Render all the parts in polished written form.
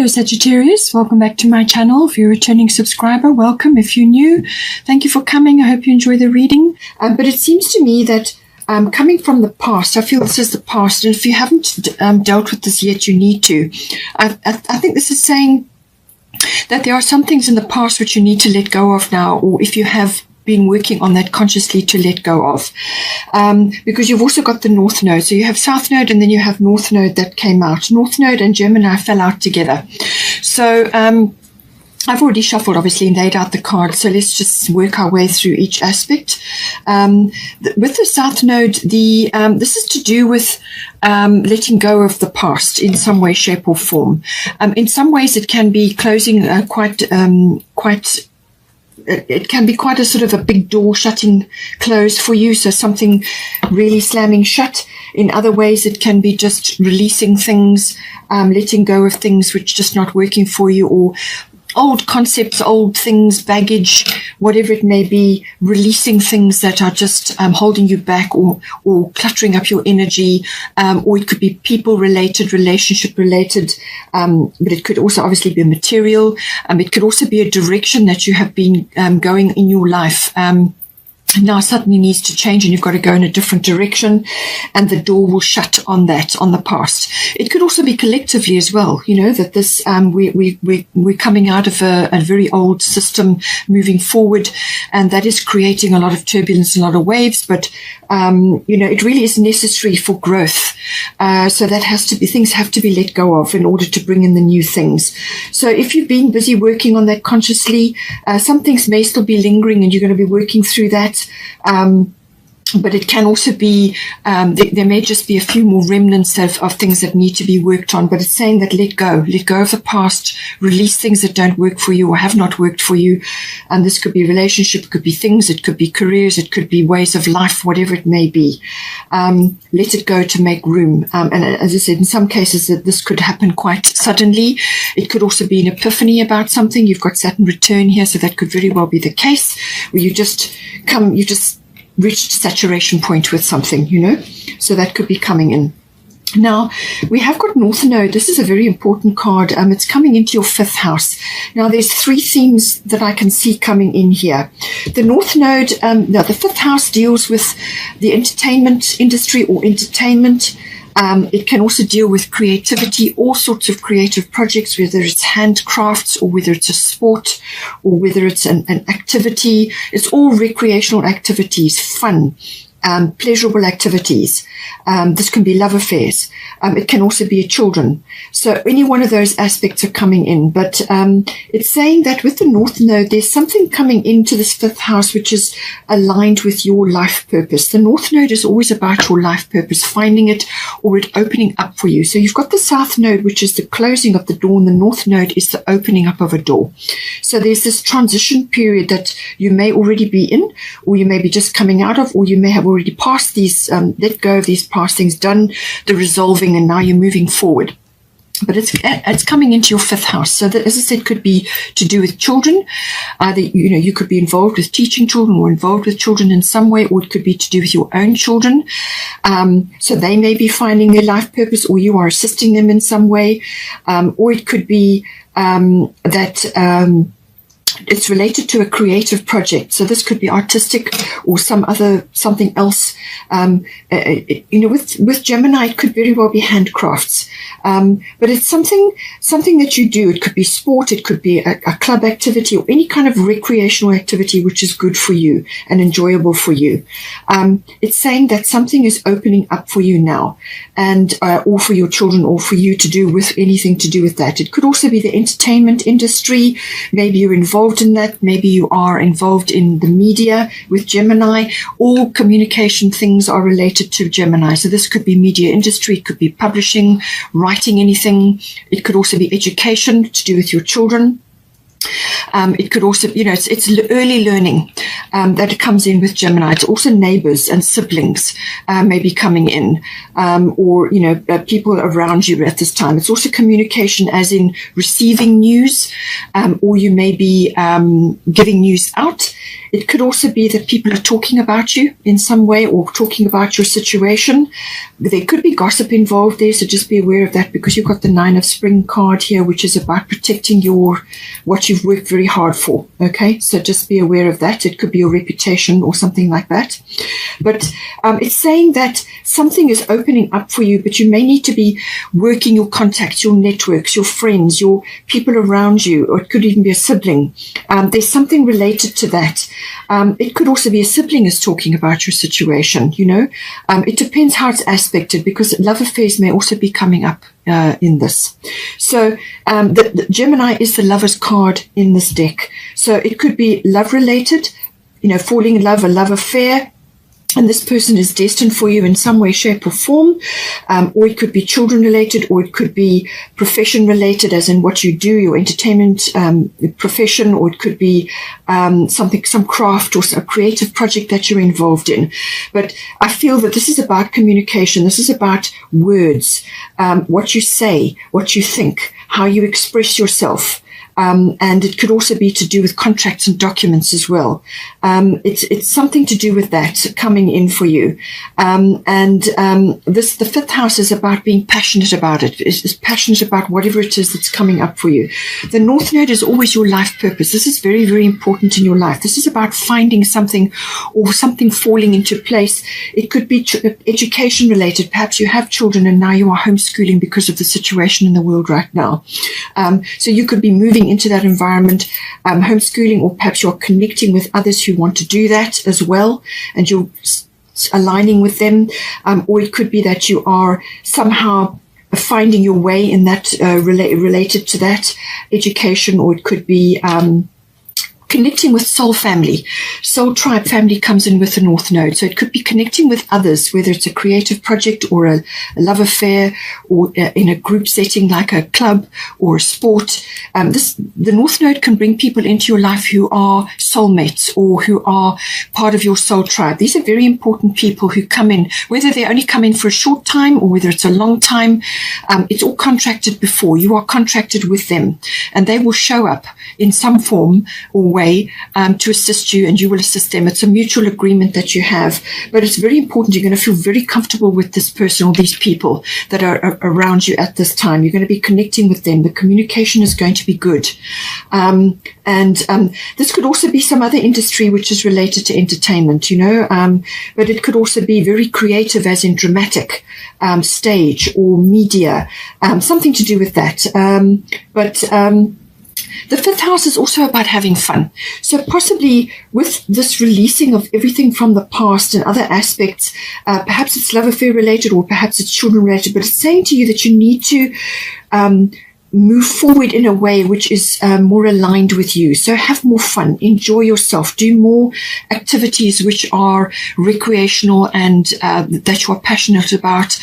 Hello Sagittarius, welcome back to my channel. If you're a returning subscriber, welcome. If you're new, thank you for coming. I hope you enjoy the reading. But it seems to me that coming from the past, I feel this is the past, and if you haven't dealt with this yet, you need to. I think this is saying that there are some things in the past which you need to let go of now, or if you have been working on that consciously, to let go of, because you've also got the North Node. So you have South Node and then you have North Node that came out. North Node and Gemini fell out together. So I've already shuffled, obviously, and laid out the cards. So let's just work our way through each aspect. With the South Node, this is to do with letting go of the past in some way, shape, or form. In some ways, it can be closing it can be quite a sort of a big door shutting closed for you, so something really slamming shut. In other ways, it can be just releasing things, letting go of things which are just not working for you, or old concepts, old things, baggage, whatever it may be, releasing things that are just holding you back, or cluttering up your energy, or it could be people related, relationship related, but it could also obviously be material. It could also be a direction that you have been going in your life. Now suddenly needs to change, and you've got to go in a different direction, and the door will shut on that, on the past. It could also be collectively as well, you know, that this we're coming out of a very old system, moving forward, and that is creating a lot of turbulence, a lot of waves, but you know, it really is necessary for growth. So that has to be, things have to be let go of in order to bring in the new things. So if you've been busy working on that consciously, some things may still be lingering, and you're going to be working through that. But it can also be, there may just be a few more remnants of things that need to be worked on. But it's saying that let go of the past, release things that don't work for you or have not worked for you. And this could be relationship, it could be things, it could be careers, it could be ways of life, whatever it may be. Let it go to make room. And as I said, in some cases that this could happen quite suddenly. It could also be an epiphany about something. You've got Saturn return here, so that could very well be the case, where you just reached saturation point with something, you know, so that could be coming in. Now, we have got North Node. This is a very important card. It's coming into your 5th house. Now, there's 3 themes that I can see coming in here. The North Node, now the 5th house deals with the entertainment industry or entertainment. It can also deal with creativity, all sorts of creative projects, whether it's handcrafts or whether it's a sport or whether it's an activity. It's all recreational activities, fun, pleasurable activities. This can be love affairs. It can also be children. So any one of those aspects are coming in. But it's saying that with the North Node, there's something coming into this 5th house which is aligned with your life purpose. The North Node is always about your life purpose, finding it or it opening up for you. So you've got the South Node, which is the closing of the door, and the North Node is the opening up of a door. So there's this transition period that you may already be in, or you may be just coming out of, or you may have already passed these, let go of these past things, done the resolving, and now you're moving forward. But it's coming into your 5th house. So that, as I said, could be to do with children. Either, you know, you could be involved with teaching children or involved with children in some way, or it could be to do with your own children. So they may be finding their life purpose, or you are assisting them in some way. Or it could be that it's related to a creative project. So this could be artistic or something else. You know, with Gemini, it could very well be handcrafts. But it's something that you do. It could be sport. It could be a club activity, or any kind of recreational activity which is good for you and enjoyable for you. It's saying that something is opening up for you now, and or for your children, or for you to do with anything to do with that. It could also be the entertainment industry. Maybe you're involved in that. Maybe you are involved in the media with Gemini. All communication things are related to Gemini. So this could be media industry. It could be publishing, writing anything. It could also be education to do with your children. It could also, it's early learning that comes in with Gemini. It's also neighbors and siblings maybe coming in, or, people around you at this time. It's also communication as in receiving news, or you may be giving news out. It could also be that people are talking about you in some way or talking about your situation. There could be gossip involved there, so just be aware of that, because you've got the 9 of Spring card here, which is about protecting what you've worked very hard for. Okay, so just be aware of that. It could be your reputation or something like that. But it's saying that something is opening up for you, but you may need to be working your contacts, your networks, your friends, your people around you, or it could even be a sibling. There's something related to that. It could also be a sibling is talking about your situation, It depends how it's aspected, because love affairs may also be coming up in this. So the Gemini is the lover's card in this deck. So it could be love related, falling in love, a love affair, and this person is destined for you in some way, shape or form, or it could be children related, or it could be profession related, as in what you do, your entertainment profession, or it could be some craft or a creative project that you're involved in. But I feel that this is about communication. This is about words, what you say, what you think, how you express yourself. And it could also be to do with contracts and documents as well. It's something to do with that coming in for you. The 5th house is about being passionate about it. It's passionate about whatever it is that's coming up for you. The North Node is always your life purpose. This is very, very important in your life. This is about finding something or something falling into place. It could be education related. Perhaps you have children and now you are homeschooling because of the situation in the world right now. So you could be moving into that environment, homeschooling, or perhaps you're connecting with others who want to do that as well, and you're aligning with them, or it could be that you are somehow finding your way in that related to that education, or it could be connecting with soul family. Soul tribe family comes in with the North Node. So it could be connecting with others, whether it's a creative project or a love affair, or in a group setting like a club or a sport. The North Node can bring people into your life who are soulmates or who are part of your soul tribe. These are very important people who come in, whether they only come in for a short time or whether it's a long time. It's all contracted before. You are contracted with them, and they will show up in some form or way to assist you, and you will assist them. It's a mutual agreement that you have, but it's very important. You're going to feel very comfortable with this person or these people that are around you at this time. You're going to be connecting with them. The communication is going to be good. This could also be some other industry which is related to entertainment, but it could also be very creative, as in dramatic, stage or media, something to do with that. The 5th house is also about having fun. So possibly with this releasing of everything from the past and other aspects, perhaps it's love affair related or perhaps it's children related, but it's saying to you that you need to move forward in a way which is more aligned with you. So have more fun, enjoy yourself, do more activities which are recreational and that you are passionate about,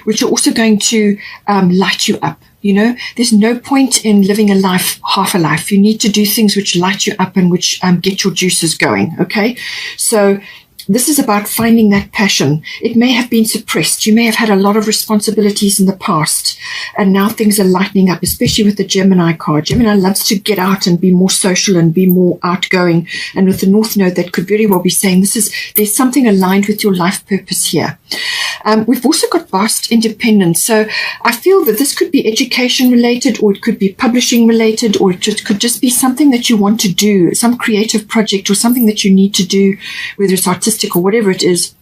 which are also going to light you up. There's no point in living a life, half a life. You need to do things which light you up and which get your juices going. Okay. So this is about finding that passion. It may have been suppressed. You may have had a lot of responsibilities in the past, and now things are lightening up, especially with the Gemini card. Gemini loves to get out and be more social and be more outgoing. And with the North Node, that could very well be saying there's something aligned with your life purpose here. We've also got vast independence. So I feel that this could be education related, or it could be publishing related, or it could just be something that you want to do, some creative project or something that you need to do, whether it's artistic or whatever it is.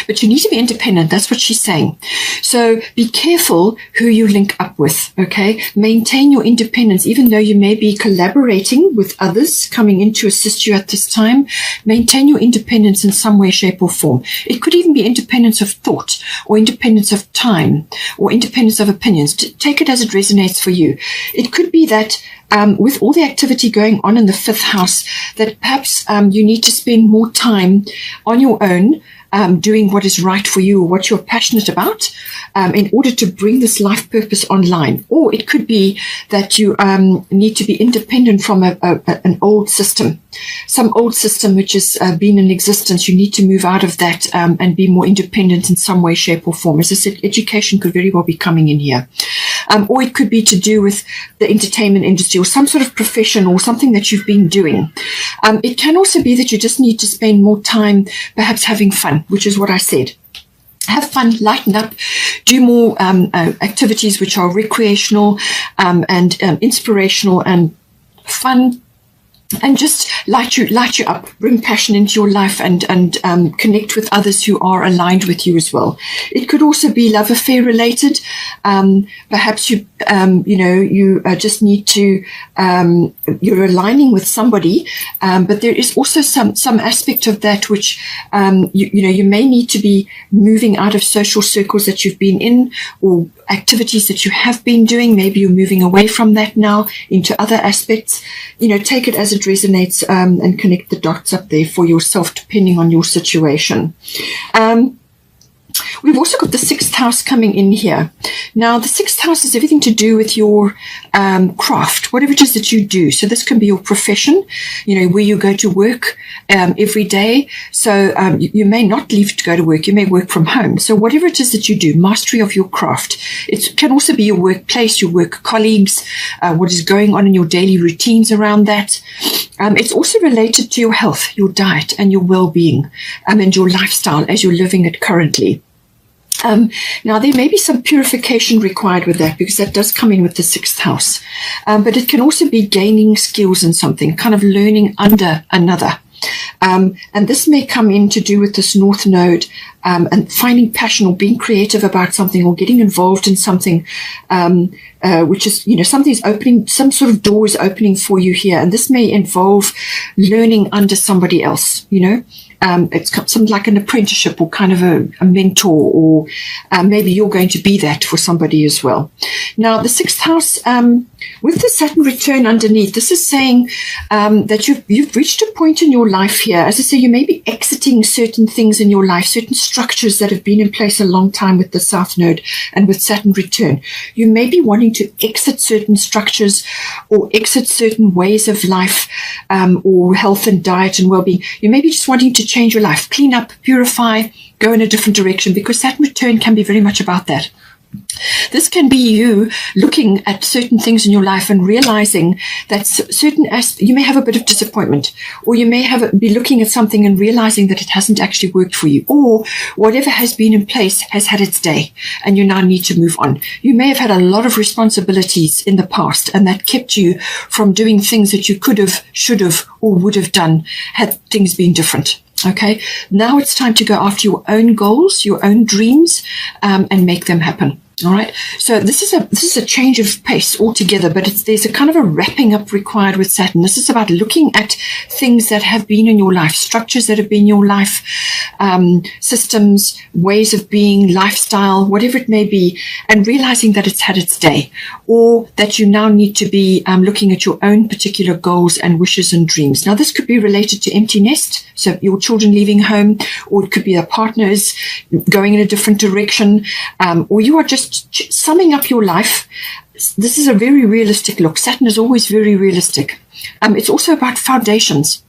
But you need to be independent. That's what she's saying. So be careful who you link up with, okay? Maintain your independence, even though you may be collaborating with others coming in to assist you at this time. Maintain your independence in some way, shape, or form. It could even be independence of thought, or independence of time, or independence of opinions. Take it as it resonates for you. It could be that with all the activity going on in the 5th house, that perhaps you need to spend more time on your own, doing what is right for you or what you're passionate about in order to bring this life purpose online. Or it could be that you need to be independent from an old system, some old system which has been in existence. You need to move out of that and be more independent in some way, shape or form. As I said, education could very well be coming in here. Or it could be to do with the entertainment industry or some sort of profession or something that you've been doing. It can also be that you just need to spend more time perhaps having fun, which is what I said. Have fun, lighten up, do more activities which are recreational and inspirational and fun. And just light you up, bring passion into your life and connect with others who are aligned with you as well. It could also be love affair related. Perhaps you just need to, you're aligning with somebody, but there is also some aspect of that which, you may need to be moving out of social circles that you've been in or activities that you have been doing. Maybe you're moving away from that now into other aspects. Take it as it resonates and connect the dots up there for yourself depending on your situation. We've also got the 6th house coming in here. Now, the 6th house is everything to do with your craft, whatever it is that you do. So this can be your profession, where you go to work every day. So you may not leave to go to work. You may work from home. So whatever it is that you do, mastery of your craft. It can also be your workplace, your work colleagues, what is going on in your daily routines around that. It's also related to your health, your diet, and your well-being, and your lifestyle as you're living it currently. Now, there may be some purification required with that because that does come in with the 6th house. But it can also be gaining skills in something, kind of learning under another. And this may come in to do with this North Node and finding passion or being creative about something or getting involved in something which is, something's opening, some sort of door is opening for you here. And this may involve learning under somebody else, it's something like an apprenticeship or kind of a mentor, or maybe you're going to be that for somebody as well. Now, the 6th house, with the Saturn return underneath, this is saying that you've reached a point in your life here. As I say, you may be exiting certain things in your life, certain structures that have been in place a long time with the South Node and with Saturn return. You may be wanting to exit certain structures or exit certain ways of life or health and diet and well-being. You may be just wanting to change your life, clean up, purify, go in a different direction, because Saturn return can be very much about that. This can be you looking at certain things in your life and realizing that you may have a bit of disappointment, or you may be looking at something and realizing that it hasn't actually worked for you, or whatever has been in place has had its day and you now need to move on. You may have had a lot of responsibilities in the past and that kept you from doing things that you could have, should have, or would have done had things been different. Okay, now it's time to go after your own goals, your own dreams, and make them happen. All right. So this is a change of pace altogether, but there's a kind of a wrapping up required with Saturn. This is about looking at things that have been in your life, structures that have been in your life, systems, ways of being, lifestyle, whatever it may be, and realizing that it's had its day, or that you now need to be looking at your own particular goals and wishes and dreams. Now, this could be related to empty nest, so your children leaving home, or it could be a partners going in a different direction, or you are just summing up your life. This is a very realistic look. Saturn is always very realistic. It's also about foundations.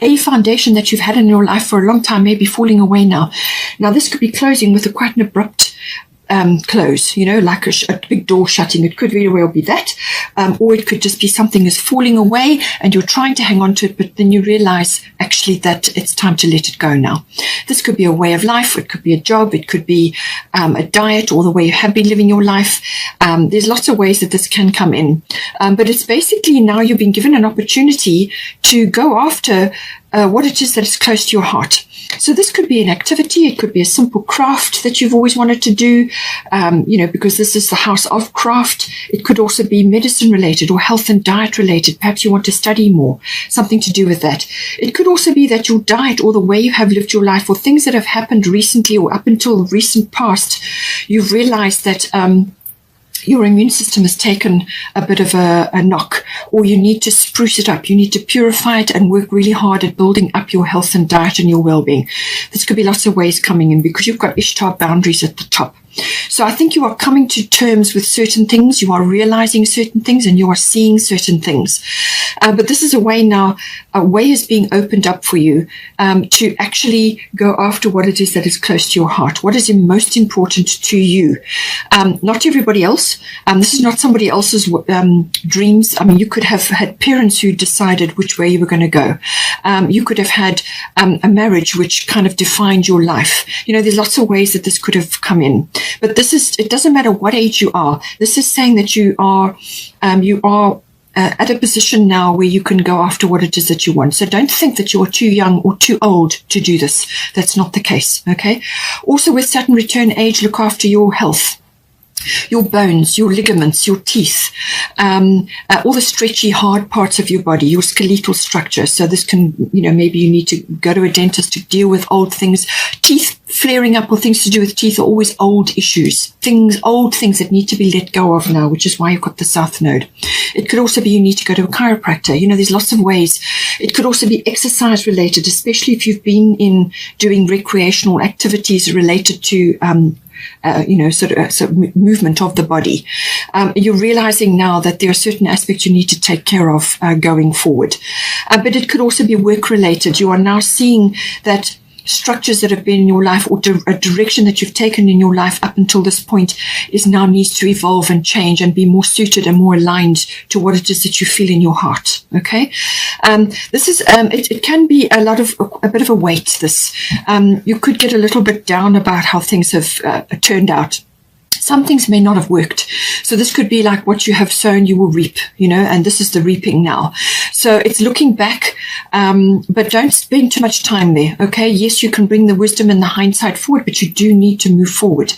A foundation that you've had in your life for a long time may be falling away now. Now, this could be closing with quite an abrupt close, like a big door shutting. It could very well be that, or it could just be something is falling away and you're trying to hang on to it, but then you realize actually that it's time to let it go now. This could be a way of life, it could be a job, it could be a diet, or the way you have been living your life. There's lots of ways that this can come in, but it's basically now you've been given an opportunity to go after what it is that is close to your heart. So this could be an activity, it could be a simple craft that you've always wanted to do, because this is the house of craft. It could also be medicine related or health and diet related. Perhaps you want to study more, something to do with that. It could also be that your diet or the way you have lived your life, or things that have happened recently or up until recent past, you've realized that your immune system has taken a bit of a knock, or you need to spruce it up. You need to purify it and work really hard at building up your health and diet and your well-being. This could be lots of ways coming in because you've got Ishtar boundaries at the top. So I think you are coming to terms with certain things, you are realizing certain things, and you are seeing certain things. But this is a way now, a way is being opened up for you to actually go after what it is that is close to your heart, what is most important to you. Not everybody else. This is not somebody else's dreams. I mean, you could have had parents who decided which way you were going to go. You could have had a marriage which kind of defined your life. You know, there's lots of ways that this could have come in. But this is, it doesn't matter what age you are. This is saying that you are at a position now where you can go after what it is that you want. So don't think that you're too young or too old to do this. That's not the case, okay? Also, with Saturn return age, look after your health. Your bones, your ligaments, your teeth, all the stretchy, hard parts of your body, your skeletal structure. So this can, you know, maybe you need to go to a dentist to deal with old things. Teeth flaring up or things to do with teeth are always old issues, old things that need to be let go of now, which is why you've got the South Node. It could also be you need to go to a chiropractor. You know, there's lots of ways. It could also be exercise related, especially if you've been in doing recreational activities related to sort of movement of the body. You're realizing now that there are certain aspects you need to take care of going forward. But it could also be work related. You are now seeing that structures that have been in your life, or a direction that you've taken in your life up until this point, is now needs to evolve and change and be more suited and more aligned to what it is that you feel in your heart. Okay, this is it can be a bit of a weight. This you could get a little bit down about how things have turned out. Some things may not have worked. So this could be like what you have sown, you will reap, you know, and this is the reaping now. So it's looking back, but don't spend too much time there, okay? Yes, you can bring the wisdom and the hindsight forward, but you do need to move forward.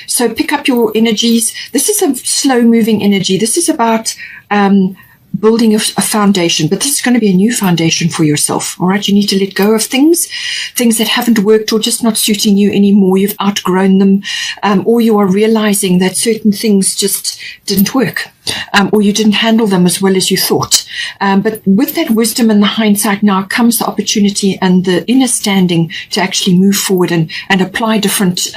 So pick up your energies. This is a slow-moving energy. This is about building a foundation, but this is going to be a new foundation for yourself. All right, you need to let go of things that haven't worked or just not suiting you anymore. You've outgrown them, or you are realizing that certain things just didn't work, or you didn't handle them as well as you thought. But with that wisdom and the hindsight now comes the opportunity and the inner standing to actually move forward and apply different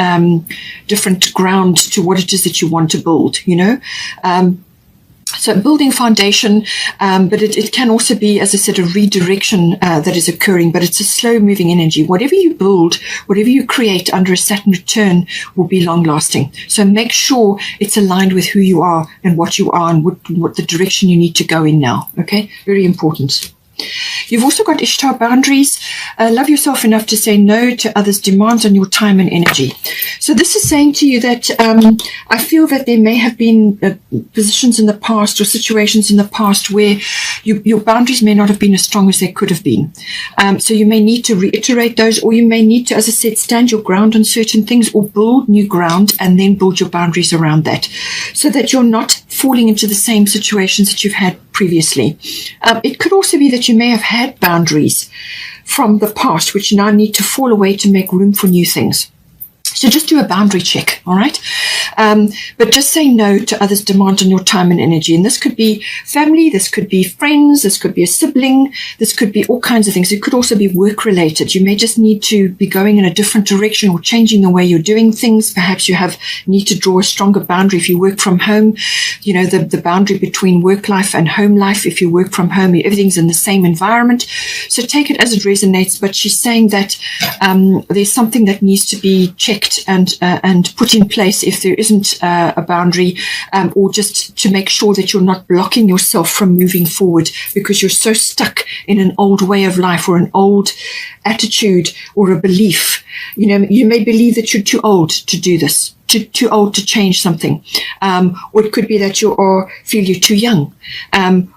ground to what it is that you want to build, you know. So building foundation, but it can also be, as I said, a redirection that is occurring, but it's a slow-moving energy. Whatever you build, whatever you create under a Saturn return will be long-lasting. So make sure it's aligned with who you are and what you are and what the direction you need to go in now, okay? Very important. You've also got Ishtar boundaries. Love yourself enough to say no to others' demands on your time and energy. So this is saying to you that I feel that there may have been positions in the past or situations in the past where your boundaries may not have been as strong as they could have been. So you may need to reiterate those, or you may need to, as I said, stand your ground on certain things or build new ground and then build your boundaries around that so that you're not falling into the same situations that you've had previously. It could also be that you may have had boundaries from the past which now need to fall away to make room for new things. So just do a boundary check, all right? But just say no to others' demand on your time and energy. And this could be family, this could be friends, this could be a sibling, this could be all kinds of things. It could also be work-related. You may just need to be going in a different direction or changing the way you're doing things. Perhaps you need to draw a stronger boundary. If you work from home, you know, the boundary between work life and home life. If you work from home, everything's in the same environment. So take it as it resonates. But she's saying that there's something that needs to be checked and put in place if there isn't a boundary, or just to make sure that you're not blocking yourself from moving forward because you're so stuck in an old way of life or an old attitude or a belief. You know, you may believe that you're too old to do this, too old to change something, or it could be that feel you're too young,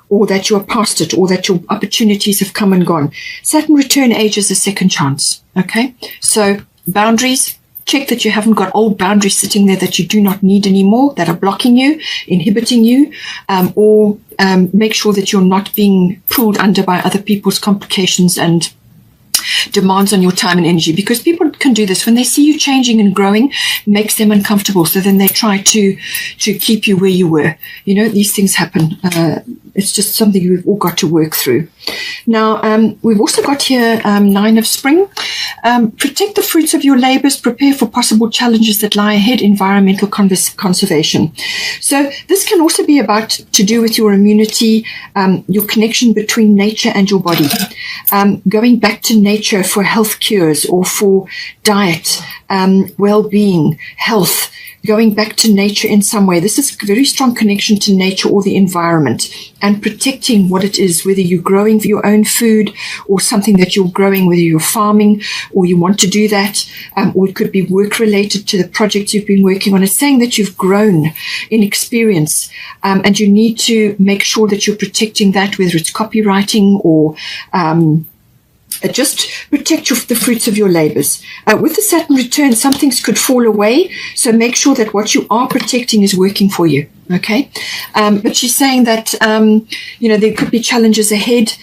or that you are past it, or that your opportunities have come and gone. Saturn return age is a second chance. Okay, so boundaries. Check that you haven't got old boundaries sitting there that you do not need anymore, that are blocking you, inhibiting you, or make sure that you're not being pulled under by other people's complications and demands on your time and energy, because people can do this when they see you changing and growing, makes them uncomfortable, so then they try to keep you where you were. You know, these things happen. It's just something we've all got to work through. Now, we've also got here 9 of Spring. Protect the fruits of your labors, prepare for possible challenges that lie ahead, environmental conservation. So this can also be about to do with your immunity, your connection between nature and your body, going back to nature for health cures or for diet, well-being, health, going back to nature in some way. This is a very strong connection to nature or the environment, and protecting what it is, whether you're growing for your own food or something that you're growing, whether you're farming or you want to do that, or it could be work related to the project you've been working on. It's saying that you've grown in experience, and you need to make sure that you're protecting that, whether it's copywriting or just protect the fruits of your labors. With the Saturn return, some things could fall away, so make sure that what you are protecting is working for you. Okay, but she's saying that, you know, there could be challenges ahead.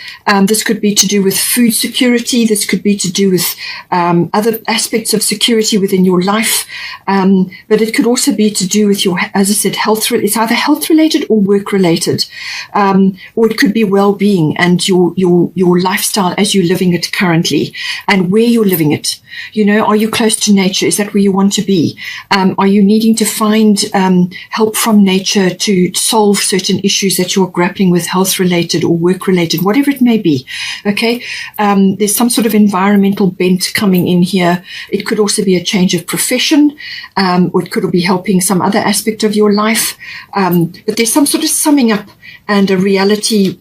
This could be to do with food security. This could be to do with other aspects of security within your life. But it could also be to do with your, as I said, health. It's either health related or work related, or it could be well-being and your lifestyle as you're living it currently and where you're living it. You know, are you close to nature? Is that where you want to be? Are you needing to find help from nature to solve certain issues that you're grappling with, health related or work related, whatever it may be? Okay, there's some sort of environmental bent coming in here. It could also be a change of profession, or it could be helping some other aspect of your life. But there's some sort of summing up and a reality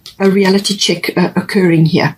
check occurring here.